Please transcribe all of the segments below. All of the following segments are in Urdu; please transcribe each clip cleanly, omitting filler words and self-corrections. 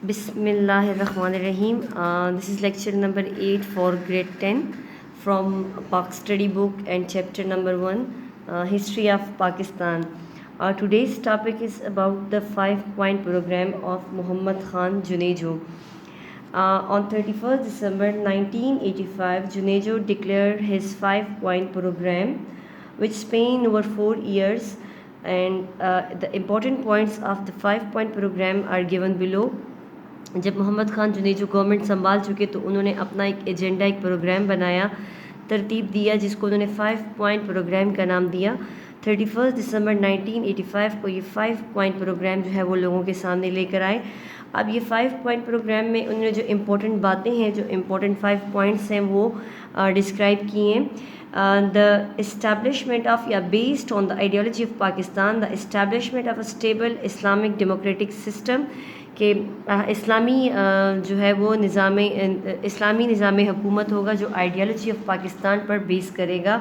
بسم اللہ الرحمن الرحیم. This is lecture number 8 for grade 10 from Pak study book and chapter number 1, History of Pakistan. Today's topic is about the 5-point program of Muhammad Khan Junejo. On 31st December 1985, Junejo declared his 5-point program, which spanned over 4 years, and the important points of the 5-point program are given below. جب محمد خان جنیجو گورنمنٹ سنبھال چکے تو انہوں نے اپنا ایک ایجنڈا، ایک پروگرام بنایا، ترتیب دیا، جس کو انہوں نے 5 پوائنٹ پروگرام کا نام دیا. 31 دسمبر 1985 کو یہ 5 پوائنٹ پروگرام جو ہے وہ لوگوں کے سامنے لے کر آئے. اب یہ 5 پوائنٹ پروگرام میں انہوں نے جو امپورٹنٹ باتیں ہیں، جو امپورٹنٹ 5 پوائنٹس ہیں، وہ ڈسکرائب کیے ہیں. The establishment of based on the ideology of Pakistan, the establishment of a stable Islamic democratic system, کہ اسلامی جو ہے وہ اسلامی نظام حکومت ہوگا جو آئیڈیالوجی آف پاکستان پر بیس کرے گا.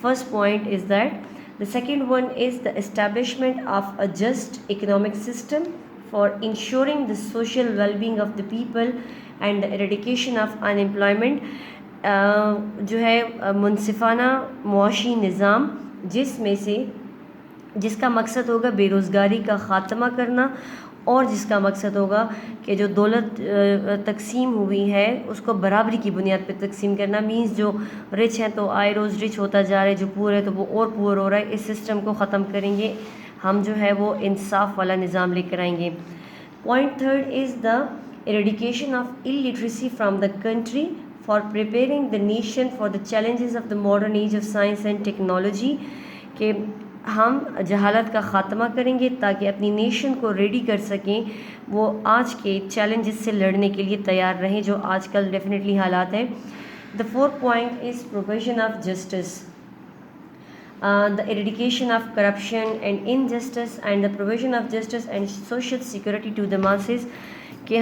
First point is that. The second one is the establishment of a just economic system for ensuring the social well being of the people and the eradication of unemployment. جو ہے منصفانہ معاشی نظام جس کا مقصد ہوگا بے روزگاری کا خاتمہ کرنا، اور جس کا مقصد ہوگا کہ جو دولت تقسیم ہوئی ہے اس کو برابری کی بنیاد پہ تقسیم کرنا. مینز جو رچ ہیں تو آئے روز رچ ہوتا جا رہا ہے، جو پور ہے تو وہ اور پور ہو رہا ہے. اس سسٹم کو ختم کریں گے ہم، جو ہے وہ انصاف والا نظام لے کر آئیں گے. Point third is the eradication of illiteracy from the country for preparing the nation for the challenges of the modern age of science and technology. کہ ہم جہالت کا خاتمہ کریں گے تاکہ اپنی نیشن کو ریڈی کر سکیں، وہ آج کے چیلنجز سے لڑنے کے لیے تیار رہیں جو آج کل ڈیفینیٹلی حالات ہیں. The fourth point is provision of justice, the eradication of corruption and injustice and the provision of justice and social security to the masses. کہ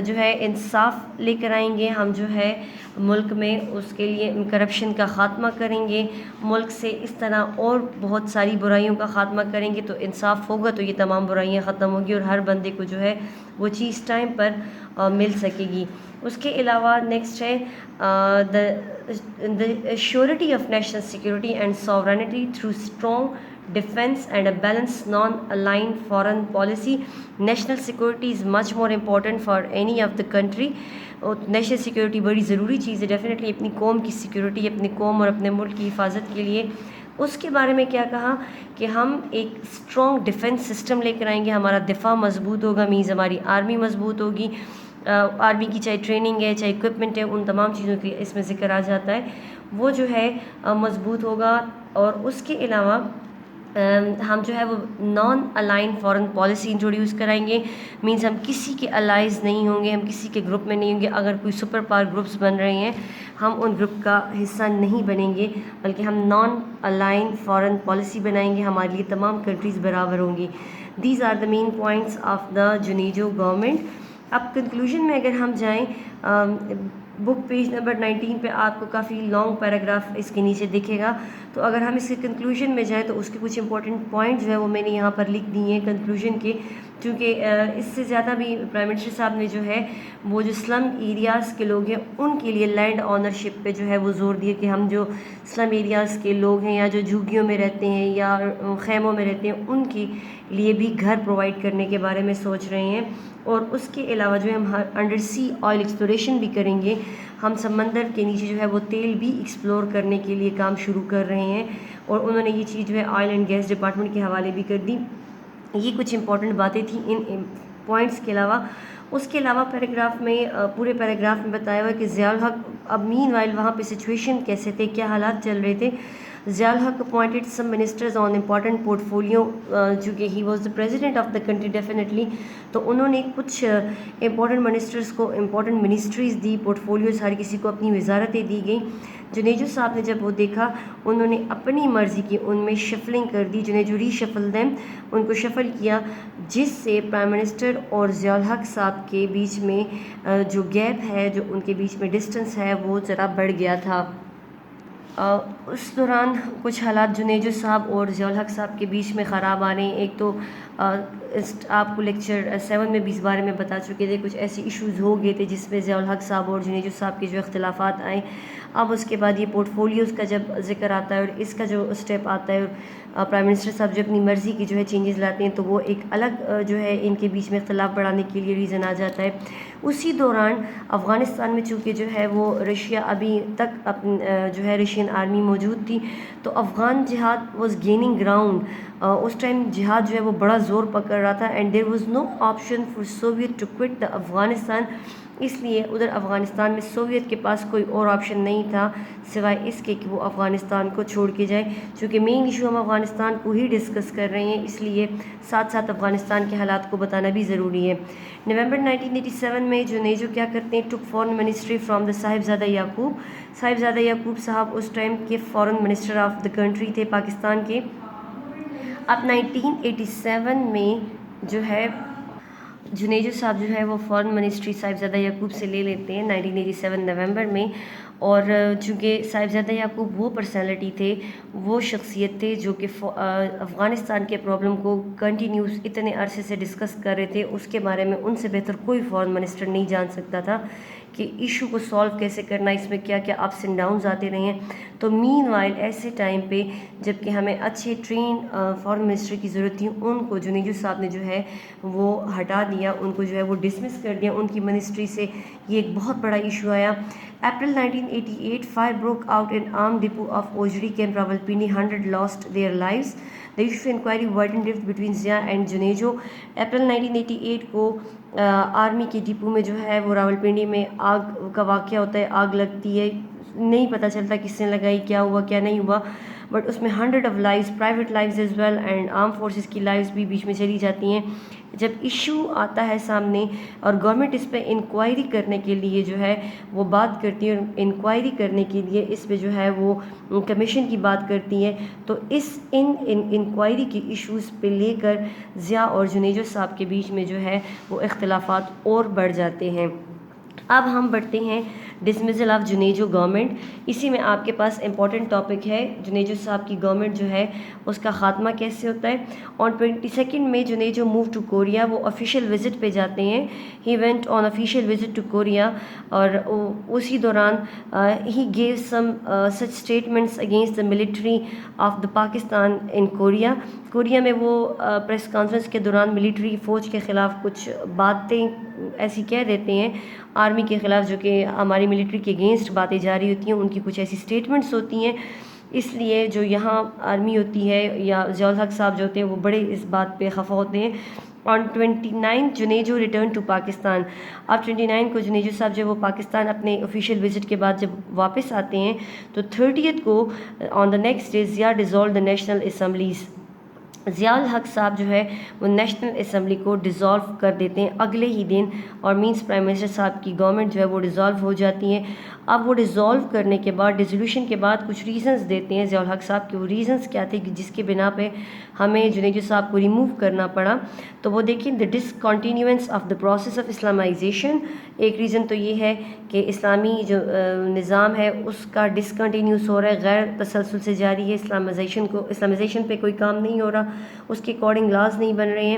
جو ہے انصاف لے کر آئیں گے ہم، جو ہے ملک میں اس کے لیے کرپشن کا خاتمہ کریں گے، ملک سے اس طرح اور بہت ساری برائیوں کا خاتمہ کریں گے. تو انصاف ہوگا تو یہ تمام برائیاں ختم ہوگی اور ہر بندے کو جو ہے وہ چیز ٹائم پر مل سکے گی. اس کے علاوہ نیکسٹ ہے the surety of national security and sovereignty through strong defense and a balanced non-aligned foreign policy. National security is much more important for any of the country. National security بڑی ضروری چیز ہے ڈیفینیٹلی اپنی قوم کی سیکورٹی، اپنی قوم اور اپنے ملک کی حفاظت کے لیے. اس کے بارے میں کیا کہا کہ ہم ایک اسٹرانگ ڈیفنس سسٹم لے کر آئیں گے، ہمارا دفاع مضبوط ہوگا، مینز ہماری آرمی مضبوط ہوگی. آرمی کی چاہے ٹریننگ ہے، چاہے اکوپمنٹ ہے، ان تمام چیزوں کی اس میں ذکر آ جاتا ہے، وہ جو ہے مضبوط ہوگا. اور اس کے علاوہ ہم جو ہے وہ naan align foreign policy introduce کرائیں گے. مینز ہم کسی کے الائز نہیں ہوں گے، ہم کسی کے گروپ میں نہیں ہوں گے. اگر کوئی سپر پاور گروپس بن رہے ہیں ہم ان گروپ کا حصہ نہیں بنیں گے، بلکہ ہم نان الائن فارن پالیسی بنائیں گے. ہمارے لیے تمام کنٹریز برابر ہوں گی. These are the main points of the Junejo government. اب کنکلوژن میں اگر ہم جائیں، بک پیج نمبر 19 پہ آپ کو کافی لانگ پیراگراف اس کے نیچے دکھے گا. تو اگر ہم اس کے کنکلوژن میں جائیں تو اس کے کچھ امپورٹنٹ پوائنٹ جو ہے وہ میں نے یہاں پر لکھ دیے ہیں کنکلوژن کے، کیونکہ اس سے زیادہ بھی پرائم منسٹر صاحب نے جو ہے وہ جو سلم ایریاز کے لوگ ہیں ان کے لیے لینڈ آنرشپ پہ جو ہے وہ زور دیا کہ ہم جو سلم ایریاز کے لوگ ہیں یا جو جھوگیوں میں رہتے ہیں یا خیموں میں رہتے ہیں ان کے لیے بھی گھر پرووائڈ کرنے کے بارے میں سوچ رہے ہیں. اور اس کے علاوہ جو ہے ہم انڈر سی آئل ایکسپلوریشن بھی کریں گے، ہم سمندر کے نیچے جو ہے وہ تیل بھی ایکسپلور کرنے کے لیے کام شروع کر رہے ہیں. اور انہوں نے یہ چیز جو ہے آئل اینڈ گیس ڈپارٹمنٹ کے حوالے بھی کر دی. یہ کچھ امپورٹنٹ باتیں تھیں ان پوائنٹس کے علاوہ. اس کے علاوہ پیراگراف میں پورے پیراگراف میں بتایا ہوا ہے کہ ضیاء الحق اب مین وائل وہاں پہ سچویشن کیسے تھے، کیا حالات چل رہے تھے. ضیاء الحق appointed some ministers on important port folio, چونکہ he was the president of the country definitely, تو انہوں نے کچھ امپورٹنٹ منسٹرز کو امپورٹنٹ منسٹریز دی، پورٹ فولیوز ہر کسی کو اپنی وزارتیں دی گئیں. جنیجو صاحب نے جب وہ دیکھا انہوں نے اپنی مرضی کی ان میں شفلنگ کر دی. جنیجو ری شفل دیم، ان کو شفل کیا، جس سے پرائم منسٹر اور ضیاء الحق صاحب کے بیچ میں جو گیپ ہے، جو ان کے بیچ میں ڈسٹنس ہے، وہ ذرا بڑھ گیا تھا. اس دوران کچھ حالات جنیجو صاحب اور ضیاء الحق صاحب کے بیچ میں خراب آ رہے ہیں. ایک تو آپ کو لیکچر 7 میں بھی اس بارے میں بتا چکے تھے, کچھ ایسے ایشوز ہو گئے تھے جس میں ضیاء الحق صاحب اور جنیجو صاحب کے جو اختلافات آئے. اب اس کے بعد یہ پورٹ فولیوز کا جب ذکر آتا ہے اور اس کا جو اسٹیپ آتا ہے, اور پرائم منسٹر صاحب جو اپنی مرضی کی جو ہے چینجز لاتے ہیں, تو وہ ایک الگ جو ہے ان کے بیچ میں اختلاف بڑھانے کے لیے ریزن آ جاتا ہے. اسی دوران افغانستان میں چونکہ جو ہے وہ رشیا ابھی تک جو ہے رشین آرمی موجود تھی, تو افغان جہاد واز گیننگ گراؤنڈ. اس ٹائم جہاد جو ہے وہ بڑا زور پکڑ رہا تھا, and there was no option for Soviet to quit the Afghanistan. اس لیے ادھر افغانستان میں سوویت کے پاس کوئی اور آپشن نہیں تھا سوائے اس کے کہ وہ افغانستان کو چھوڑ کے جائے. چونکہ مین ایشو ہم افغانستان کو ہی ڈسکس کر رہے ہیں, اس لیے ساتھ ساتھ افغانستان کے حالات کو بتانا بھی ضروری ہے. نومبر 1987 میں جنیجو کیا کرتے ہیں, ٹک فارن منسٹری فرام دا صاحبزادہ یعقوب. صاحبزادہ یعقوب صاحب اس ٹائم کے foreign minister of the country تھے پاکستان کے. اب 1987 میں جو ہے جنیجو صاحب جو ہے وہ فارن منسٹری صاحبزادہ یعقوب سے لے لیتے ہیں 1987 نومبر میں. اور چونکہ صاحبزادہ یعقوب وہ پرسنالٹی تھے, وہ شخصیت تھے جو کہ افغانستان کے پرابلم کو کنٹینیوس اتنے عرصے سے ڈسکس کر رہے تھے, اس کے بارے میں ان سے بہتر کوئی فارن منسٹر نہیں جان سکتا تھا کہ ایشو کو سالو کیسے کرنا, اس میں کیا کیا اپس اینڈ ڈاؤنز آتے رہے ہیں. تو مین وائل ایسے ٹائم پہ جب کہ ہمیں اچھے ٹرین فارن منسٹر کی ضرورت تھی, ان کو جنیجو صاحب نے جو ہے وہ ہٹا دیا, ان کو جو ہے وہ ڈسمس کر دیا ان کی منسٹری سے. یہ ایک بہت بڑا ایشو آیا. April 1988 fire broke out in armed depot of Ojri camp Rawalpindi. 100 lost their lives. The issue inquiry widened rift between Zia and Junejo. April 1988 کو آرمی کے ڈپو میں جو ہے وہ راولپنڈی میں آگ کا واقعہ ہوتا ہے, آگ لگتی ہے, نہیں پتہ چلتا کس نے لگائی, کیا ہوا کیا نہیں ہوا, بٹ اس میں 100 of lives, private lives as well and arm forces کی لائفز بھی بیچ میں چلی جاتی ہیں. جب ایشو آتا ہے سامنے اور گورنمنٹ اس پہ انکوائری کرنے کے لیے جو ہے وہ بات کرتی ہے, اور انکوائری کرنے کے لیے اس پہ جو ہے وہ کمیشن کی بات کرتی ہے, تو اس انکوائری کی ایشوز پہ لے کر ضیاء اور جنیجو صاحب کے بیچ میں جو ہے وہ اختلافات اور بڑھ جاتے ہیں. اب ہم بڑھتے ہیں ڈسمزل آف جنیجو گورنمنٹ. اسی میں آپ کے پاس امپورٹنٹ ٹاپک ہے جنیجو صاحب کی گورنمنٹ جو ہے اس کا خاتمہ کیسے ہوتا ہے. آن 22 میں جنیجو موو ٹو کوریا, وہ آفیشیل وزٹ پہ جاتے ہیں. He went on official visit to Korea, اور اسی دوران ہی give some such statements against the military of the Pakistan in Korea. Korea میں وہ پریس کانفرنس کے دوران ملٹری فوج کے خلاف کچھ باتیں ایسی کہہ دیتے ہیں آرمی کے خلاف, جو کہ ہماری ملٹری کے اگینسٹ باتیں جاری ہوتی ہیں, ان کی کچھ ایسی اسٹیٹمنٹس ہوتی ہیں. اس لیے جو یہاں آرمی ہوتی ہے یا ضیاء الحق صاحب جو ہوتے ہیں وہ بڑے اس بات پہ خفا ہوتے ہیں. آن 29 جنیجو ریٹرن ٹو پاکستان. اب 29 کو جنیجو صاحب جو وہ پاکستان اپنے آفیشیل وزٹ کے بعد جب واپس آتے ہیں, تو 30 کو on the next day Zia dissolve the national assemblies. Zia ul-Haq صاحب جو ہے وہ نیشنل اسمبلی کو ڈیزالو کر دیتے ہیں اگلے ہی دن, اور مینس پرائم منسٹر صاحب کی گورنمنٹ جو ہے وہ ڈیزالو ہو جاتی ہے. اب وہ ڈیزالو کرنے کے بعد, ڈیزولوشن کے بعد کچھ ریزنز دیتے ہیں ضیاء الحق صاحب کے. وہ ریزنز کیا تھے کہ جس کے بنا پہ ہمیں جنیجو صاحب کو ریموو کرنا پڑا. تو وہ دیکھیں, the discontinuance of the process of Islamization. ایک ریزن تو یہ ہے کہ اسلامی جو نظام ہے اس کا ڈسکنٹینیوس ہو رہا ہے, غیر تسلسل سے جاری ہے. اسلامائزیشن پہ کوئی کام نہیں ہو رہا, اس کے اکارڈنگ لاز نہیں بن رہے ہیں.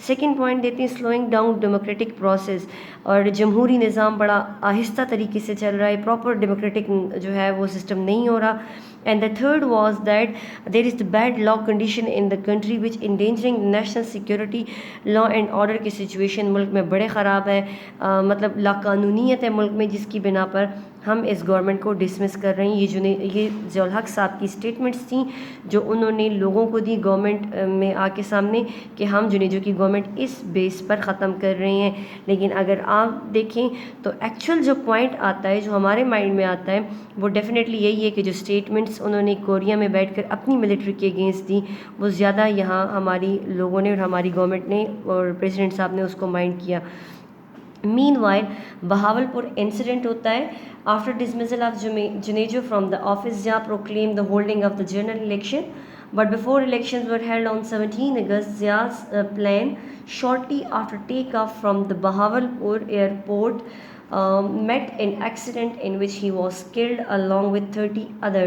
سیکنڈ پوائنٹ دیتے ہیں سلوئنگ ڈاؤن ڈیموکریٹک پروسیس, اور جمہوری نظام بڑا آہستہ طریقے سے چل رہا ہے, پراپر ڈیموکریٹک جو ہے وہ سسٹم نہیں ہو رہا. And the third was that there is the bad law condition in the country which endangering national security. Law and order کی سچویشن ملک میں بڑے خراب ہے, مطلب لا قانونیت ہے ملک میں, جس کی بنا پر ہم اس گورنمنٹ کو ڈسمس کر رہے ہیں. یہ ضیاء الحق صاحب کی اسٹیٹمنٹس تھیں جو انہوں نے لوگوں کو دی گورنمنٹ میں آ کے سامنے, کہ ہم جنیجو کی گورنمنٹ اس بیس پر ختم کر رہے ہیں. لیکن اگر آپ دیکھیں تو ایکچوئل جو پوائنٹ آتا ہے, جو ہمارے مائنڈ میں آتا ہے, وہ ڈیفینیٹلی یہی ہے کہ جو اسٹیٹمنٹس انہوں نے کوریا میں بیٹھ کر اپنی ملٹری کے اگینسٹ دی, وہ زیادہ یہاں ہماری لوگوں نے اور ہماری گورنمنٹ نے اور پریزیڈنٹ صاحب نے اس کو مائنڈ کیا. مین وائل بہاولپور انسیڈنٹ ہوتا ہے. After dismissal of Junejo from the office, Zia proclaim the holding of the general election. But before elections were held on 17 August, Zia's plane, shortly after takeoff from the Bahawalpur airport, met an accident in which he was killed along with 30 other.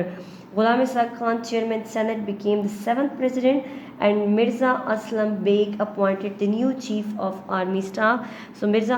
Ghulam Ishaq Khan, Chairman Senate, became the 7th president, and Mirza Aslam Beg appointed the new chief of army staff. So Mirza